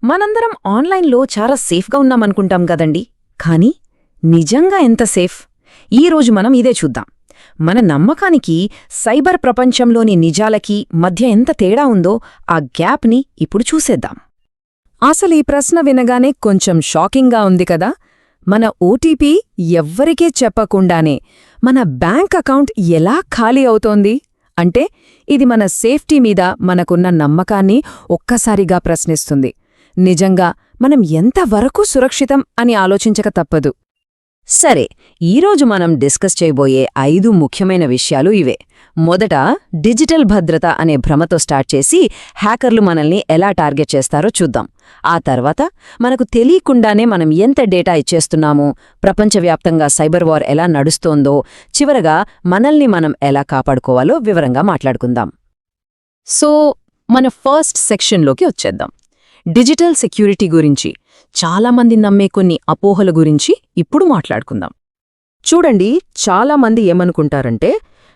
మనందరం ఆన్లైన్లో చాలా సేఫ్గా ఉన్నామనుకుంటాం కదండి. కానీ నిజంగా ఎంత సేఫ్? ఈరోజు మనం ఇదే చూద్దాం. మన నమ్మకానికి సైబర్ ప్రపంచంలోని నిజాలకి మధ్య ఎంత తేడా ఉందో ఆ గ్యాప్ని ఇప్పుడు చూసేద్దాం. అసలు ఈ ప్రశ్న వినగానే కొంచెం షాకింగ్గా ఉంది కదా. మన ఓటీపీ ఎవ్వరికీ చెప్పకుండానే మన బ్యాంక్ అకౌంట్ ఎలా ఖాళీ అవుతోంది అంటే ఇది మన సేఫ్టీ మీద మనకున్న నమ్మకాన్ని ఒక్కసారిగా ప్రశ్నిస్తుంది. నిజంగా మనం ఎంతవరకు సురక్షితం అని ఆలోచించక తప్పదు. సరే, ఈరోజు మనం డిస్కస్ చేయబోయే 5 ముఖ్యమైన విషయాలు ఇవే. మొదట, డిజిటల్ భద్రత అనే భ్రమతో స్టార్ట్ చేసి హ్యాకర్లు మనల్ని ఎలా టార్గెట్ చేస్తారో చూద్దాం. ఆ తర్వాత మనకు తెలియకుండానే మనం ఎంత డేటా ఇచ్చేస్తున్నామో, ప్రపంచవ్యాప్తంగా సైబర్ వార్ ఎలా నడుస్తోందో, చివరగా మనల్ని మనం ఎలా కాపాడుకోవాలో వివరంగా మాట్లాడుకుందాం. సో, మన ఫస్ట్ సెక్షన్లోకి వచ్చేద్దాం. డిజిటల్ సెక్యూరిటీ గురించి చాలామంది నమ్మే కొన్ని అపోహల గురించి ఇప్పుడు మాట్లాడుకుందాం. చూడండి, చాలామంది ఏమనుకుంటారంటే,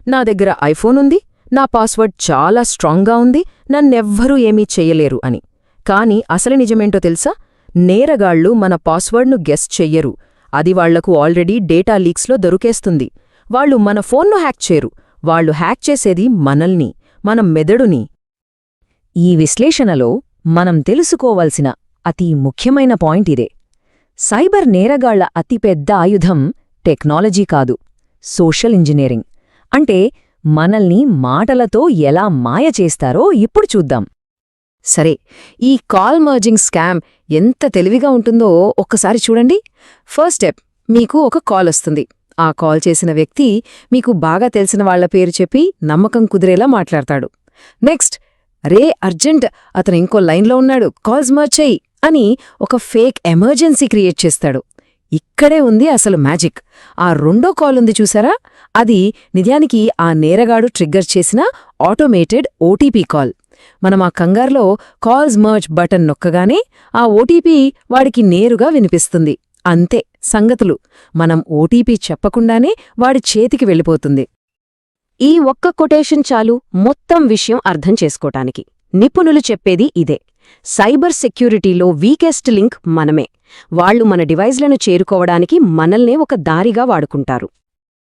నా దగ్గర ఐఫోన్ ఉంది, నా పాస్వర్డ్ చాలా స్ట్రాంగ్గా ఉంది, నన్నెవ్వరూ ఏమీ చెయ్యలేరు అని. కానీ అసలు నిజమేంటో తెలుసా? నేరగాళ్లు మన పాస్వర్డ్ను గెస్ చెయ్యరు. అది వాళ్లకు ఆల్రెడీ డేటా లీక్స్లో దొరికేస్తుంది. వాళ్లు మన ఫోన్ను హ్యాక్ చేయరు. వాళ్లు హ్యాక్ చేసేది మనల్ని, మన మెదడుని. ఈ విశ్లేషణలో మనం తెలుసుకోవాల్సిన అతి ముఖ్యమైన పాయింట్ ఇదే. సైబర్ నేరగాళ్ల అతిపెద్ద ఆయుధం టెక్నాలజీ కాదు, సోషల్ ఇంజనీరింగ్. అంటే మనల్ని మాటలతో ఎలా మాయ చేస్తారో ఇప్పుడు చూద్దాం. సరే, ఈ కాల్ మర్జింగ్ స్కామ్ ఎంత తెలివిగా ఉంటుందో ఒక్కసారి చూడండి. ఫస్ట్ స్టెప్, మీకు ఒక కాల్ వస్తుంది. ఆ కాల్ చేసిన వ్యక్తి మీకు బాగా తెలిసిన వాళ్ల పేరు చెప్పి నమ్మకం కుదిరేలా మాట్లాడతాడు. నెక్స్ట్, రే అర్జెంట్, అతను ఇంకో లైన్లో ఉన్నాడు, కాల్స్ మర్జ్ చెయ్యి అని ఒక ఫేక్ ఎమర్జెన్సీ క్రియేట్ చేస్తాడు. ఇక్కడే ఉంది అసలు మ్యాజిక్. ఆ రెండో కాల్ ఉంది చూసారా, అది నిజానికి ఆ నేరగాడు ట్రిగ్గర్ చేసిన ఆటోమేటెడ్ ఓటీపీ కాల్. మనం ఆ కంగారులో కాల్స్ మర్జ్ బటన్ నొక్కగానే ఆ ఓటీపీ వాడికి నేరుగా వినిపిస్తుంది. అంతే సంగతులు. మనం ఓటీపీ చెప్పకుండానే వాడి చేతికి వెళ్ళిపోతుంది. ఈ ఒక్క కొటేషన్ చాలు మొత్తం విషయం అర్థం చేసుకోటానికి. నిపుణులు చెప్పేది ఇదే. సైబర్ సెక్యూరిటీలో వీకెస్ట్ లింక్ మనమే. వాళ్లు మన డివైజ్లను చేరుకోవడానికి మనల్నే ఒక దారిగా వాడుకుంటారు.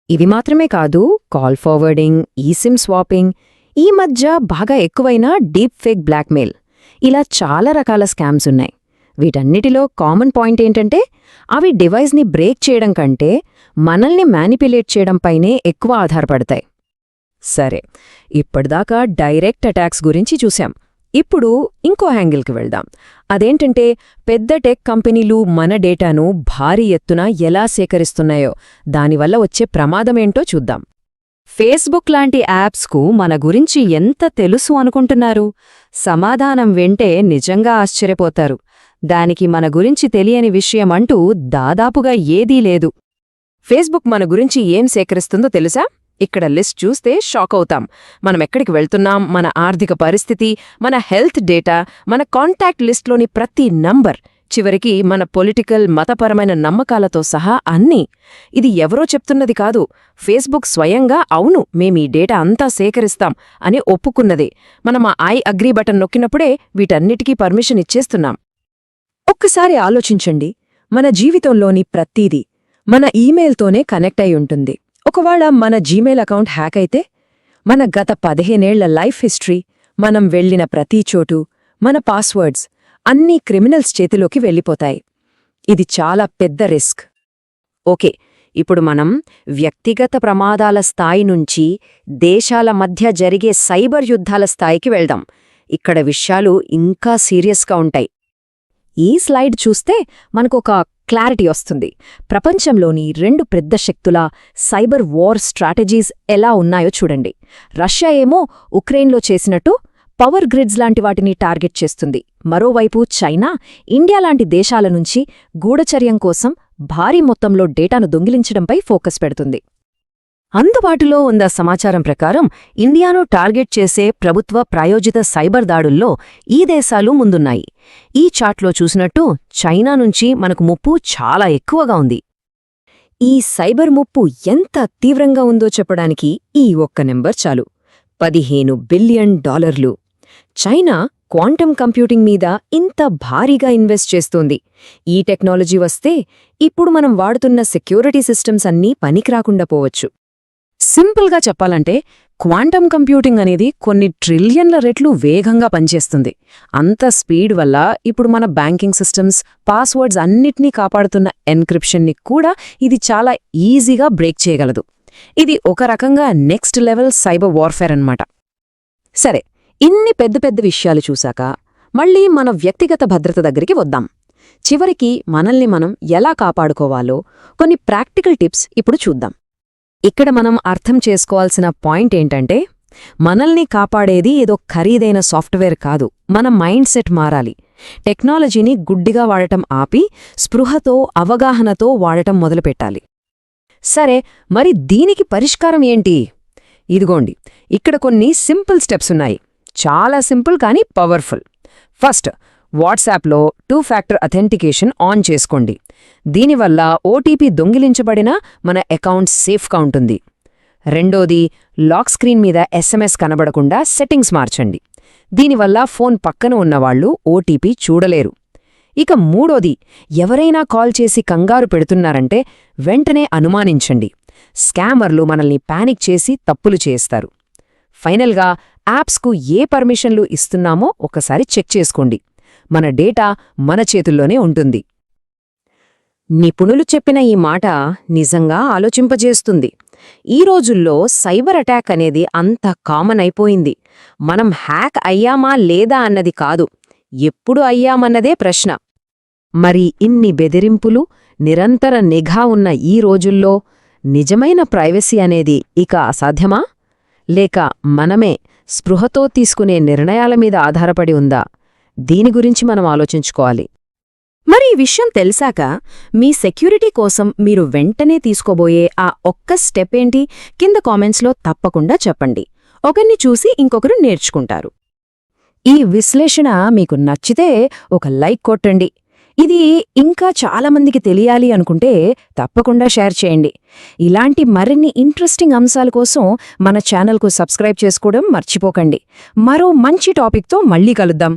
ఇది మాత్రమే కాదు, కాల్ ఫార్వర్డింగ్, ఈసిమ్ స్వాపింగ్, ఈ మధ్య బాగా ఎక్కువైన డీప్ ఫేక్ బ్లాక్మెయిల్, ఇలా చాలా రకాల స్కామ్స్ ఉన్నాయి. వీటన్నిటిలో కామన్ పాయింట్ ఏంటంటే అవి డివైజ్ని బ్రేక్ చేయడం కంటే మనల్ని మ్యానిపులేట్ చేయడంపైనే ఎక్కువ ఆధారపడతాయి. సరే, ఇప్పటిదాకా డైరెక్ట్ అటాక్స్ గురించి చూశాం. ఇప్పుడు ఇంకో యాంగిల్కి వెళ్దాం. అదేంటంటే పెద్ద టెక్ కంపెనీలు మన డేటాను భారీ ఎత్తున ఎలా సేకరిస్తున్నాయో, దానివల్ల వచ్చే ప్రమాదమేంటో చూద్దాం. ఫేస్బుక్ లాంటి యాప్స్కు మన గురించి ఎంత తెలుసు అనుకుంటున్నారు? సమాధానం వింటే నిజంగా ఆశ్చర్యపోతారు. దానికి మన గురించి తెలియని విషయమంటూ దాదాపుగా ఏదీ లేదు. ఫేస్బుక్ మన గురించి ఏం సేకరిస్తుందో తెలుసా? ఇక్కడ లిస్ట్ చూస్తే షాక్ అవుతాం. మనమెక్కడికి వెళ్తున్నాం, మన ఆర్థిక పరిస్థితి, మన హెల్త్ డేటా, మన కాంటాక్ట్ లిస్ట్లోని ప్రతి నంబర్, చివరికి మన పొలిటికల్, మతపరమైన నమ్మకాలతో సహా అన్నీ. ఇది ఎవరో చెప్తున్నది కాదు. ఫేస్బుక్ స్వయంగా అవును మేమీ డేటా అంతా సేకరిస్తాం అని ఒప్పుకున్నదే. మనం ఆ ఐ అగ్రీ బటన్ నొక్కినప్పుడే వీటన్నిటికీ పర్మిషన్ ఇచ్చేస్తున్నాం. ఒక్కసారి ఆలోచించండి, మన జీవితంలోని ప్రతీదీ మన ఈమెయిల్తోనే కనెక్ట్ అయి ఉంటుంది. ఒకవేళ మన జీమెయిల్ అకౌంట్ హ్యాక్ అయితే మన గత 15 ఏళ్ల లైఫ్ హిస్టరీ, మనం వెళ్లిన ప్రతి చోటు, మన పాస్వర్డ్స్ అన్నీ క్రిమినల్స్ చేతిలోకి వెళ్ళిపోతాయి. ఇది చాలా పెద్ద రిస్క్. ఓకే, ఇప్పుడు మనం వ్యక్తిగత ప్రమాదాల స్థాయి నుంచి దేశాల మధ్య జరిగే సైబర్ యుద్ధాల స్థాయికి వెళ్దాం. ఇక్కడ విషయాలు ఇంకా సీరియస్గా ఉంటాయి. ఈ స్లైడ్ చూస్తే మనకొక క్లారిటీ వస్తుంది. ప్రపంచంలోని 2 పెద్ద శక్తుల సైబర్ వార్ స్ట్రాటజీస్ ఎలా ఉన్నాయో చూడండి. రష్యా ఏమో ఉక్రెయిన్లో చేసినట్టు పవర్ గ్రిడ్స్ లాంటి వాటిని టార్గెట్ చేస్తుంది. మరోవైపు చైనా, ఇండియా లాంటి దేశాల నుంచి గూఢచర్యం కోసం భారీ మొత్తంలో డేటాను దొంగిలించడంపై ఫోకస్ పెడుతుంది. అందుబాటులో ఉన్న సమాచారం ప్రకారం ఇండియాను టార్గెట్ చేసే ప్రభుత్వ ప్రాయోజిత సైబర్ దాడుల్లో ఈ దేశాలు ముందున్నాయి. ఈ చార్ట్లో చూసినట్టు చైనా నుంచి మనకు ముప్పు చాలా ఎక్కువగా ఉంది. ఈ సైబర్ ముప్పు ఎంత తీవ్రంగా ఉందో చెప్పడానికి ఈ ఒక్క నెంబర్ చాలు: $15 బిలియన్. చైనా క్వాంటమ్ కంప్యూటింగ్ మీద ఇంత భారీగా ఇన్వెస్ట్ చేస్తోంది. ఈ టెక్నాలజీ వస్తే ఇప్పుడు మనం వాడుతున్న సెక్యూరిటీ సిస్టమ్స్ అన్నీ పనికిరాకుండా పోవచ్చు. సింపుల్గా చెప్పాలంటే క్వాంటమ్ కంప్యూటింగ్ అనేది కొన్ని ట్రిలియన్ల రెట్లు వేగంగా పనిచేస్తుంది. అంత స్పీడ్ వల్ల ఇప్పుడు మన బ్యాంకింగ్ సిస్టమ్స్, పాస్వర్డ్స్ అన్నిటినీ కాపాడుతున్న ఎన్క్రిప్షన్ని కూడా ఇది చాలా ఈజీగా బ్రేక్ చేయగలదు. ఇది ఒక రకంగా నెక్స్ట్ లెవెల్ సైబర్ వార్ఫేర్ అన్నమాట. సరే, ఇన్ని పెద్ద పెద్ద విషయాలు చూశాక మళ్ళీ మన వ్యక్తిగత భద్రత దగ్గరికి వద్దాం. చివరికి మనల్ని మనం ఎలా కాపాడుకోవాలో కొన్ని ప్రాక్టికల్ టిప్స్ ఇప్పుడు చూద్దాం. ఇక్కడ మనం అర్థం చేసుకోవాల్సిన పాయింట్ ఏంటంటే, మనల్ని కాపాడేది ఏదో ఖరీదైన సాఫ్ట్వేర్ కాదు, మన మైండ్ సెట్ మారాలి. టెక్నాలజీని గుడ్డిగా వాడటం ఆపి స్పృహతో, అవగాహనతో వాడటం మొదలుపెట్టాలి. సరే, మరి దీనికి పరిష్కారం ఏంటి? ఇదిగోండి, ఇక్కడ కొన్ని సింపుల్ స్టెప్స్ ఉన్నాయి. చాలా సింపుల్ కానీ పవర్ఫుల్. ఫస్ట్, వాట్సాప్లో 2 ఫ్యాక్టర్ అథెంటికేషన్ ఆన్ చేసుకోండి. దీనివల్ల ఓటీపీ దొంగిలించబడినా మన అకౌంట్ సేఫ్గా ఉంటుంది. రెండోది, లాక్ స్క్రీన్ మీద SMS కనబడకుండా సెట్టింగ్స్ మార్చండి. దీనివల్ల ఫోన్ పక్కన ఉన్నవాళ్లు ఓటీపీ చూడలేరు. ఇక మూడోది, ఎవరైనా కాల్ చేసి కంగారు పెడుతున్నారంటే వెంటనే అనుమానించండి. స్కామర్లు మనల్ని పానిక్ చేసి తప్పులు చేస్తారు. ఫైనల్గా, యాప్స్కు ఏ పర్మిషన్లు ఇస్తున్నామో ఒకసారి చెక్ చేసుకోండి. మన డేటా మన చేతుల్లోనే ఉంటుంది. నిపుణులు చెప్పిన ఈ మాట నిజంగా ఆలోచింపజేస్తుంది. ఈ రోజుల్లో సైబర్ అటాక్ అనేది అంత కామన్ అయిపోయింది. మనం హ్యాక్ అయ్యామా లేదా అన్నది కాదు, ఎప్పుడు అయ్యామన్నదే ప్రశ్న. మరి ఇన్ని బెదిరింపులు, నిరంతర నిఘా ఉన్న ఈ రోజుల్లో నిజమైన ప్రైవసీ అనేది ఇక అసాధ్యమా? లేక మనమే స్పృహతో తీసుకునే నిర్ణయాల మీద ఆధారపడి ఉందా? దీని గురించి మనం ఆలోచించుకోవాలి. మరి ఈ విషయం తెలిసాక మీ సెక్యూరిటీ కోసం మీరు వెంటనే తీసుకోబోయే ఆ ఒక్క స్టెప్ ఏంటి? కింద కామెంట్స్లో తప్పకుండా చెప్పండి. ఒకరిని చూసి ఇంకొకరు నేర్చుకుంటారు. ఈ విశ్లేషణ మీకు నచ్చితే ఒక లైక్ కొట్టండి. ఇది ఇంకా చాలామందికి తెలియాలి అనుకుంటే తప్పకుండా షేర్ చేయండి. ఇలాంటి మరిన్ని ఇంట్రెస్టింగ్ అంశాల కోసం మన ఛానల్కు సబ్స్క్రైబ్ చేసుకోవడం మర్చిపోకండి. మరో మంచి టాపిక్తో మళ్ళీ కలుద్దాం.